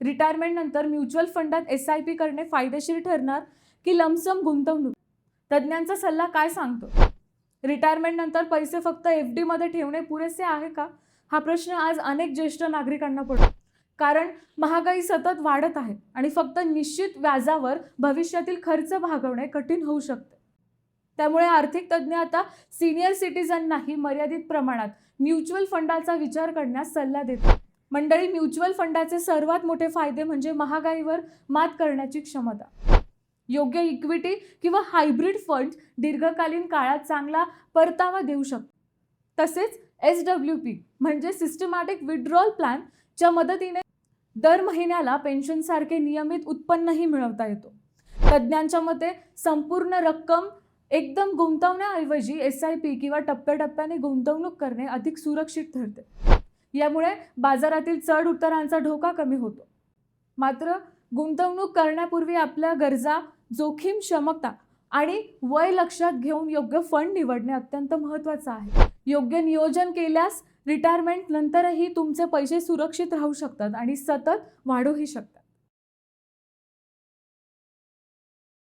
Retirement नंतर mutual फंडात SIP करणे फायदेशीर ठरणार की लमसम गुंतवणूक? तज्ञांचा सल्ला काय सांगतो? रिटायरमेंट नंतर पैसे फक्त FD मध्ये ठेवणे पुरेसे आहे का? हा प्रश्न आज अनेक ज्येष्ठ नागरिकांना पडतो. कारण महागाई सतत वाढत आहे आणि फक्त निश्चित व्याजावर भविष्यातील खर्च भागवणे कठीण होऊ शकते. त्यामुळे आर्थिक तज्ञ आता सिनियर सिटीजननाही मर्यादित प्रमाणात म्युच्युअल फंडाचा विचार करण्यास सल्ला देतात. मंडळी, म्युच्युअल फंडाचे सर्वात मोठे फायदे म्हणजे महागाईवर मात करण्याची क्षमता. योग्य इक्विटी किंवा हायब्रिड फंड दीर्घकालीन काळात चांगला परतावा देऊ शकतात. तसेच SWP म्हणजे सिस्टमॅटिक विथड्रॉल प्लॅन च्या मदतीने दर महिन्याला पेन्शनसारखे नियमित उत्पन्नही मिळवता येतो. तज्ञांच्या मते संपूर्ण रक्कम एकदम गुंतवण्याऐवजी SIP किंवा टप्प्याटप्प्याने गुंतवणूक करणे अधिक सुरक्षित ठरते. यामुळे बाजारातील चढ उतारांचा धोका कमी होतो. मात्र गुंतवणूक करण्यापूर्वी आपल्या गरजा, जोखीम क्षमता आणि वय लक्षात घेऊन योग्य फंड निवडणे अत्यंत महत्त्वाचं आहे. योग्य नियोजन केल्यास रिटायरमेंट नंतरही तुमचे पैसे सुरक्षित राहू शकतात आणि सतत वाढूही शकतात.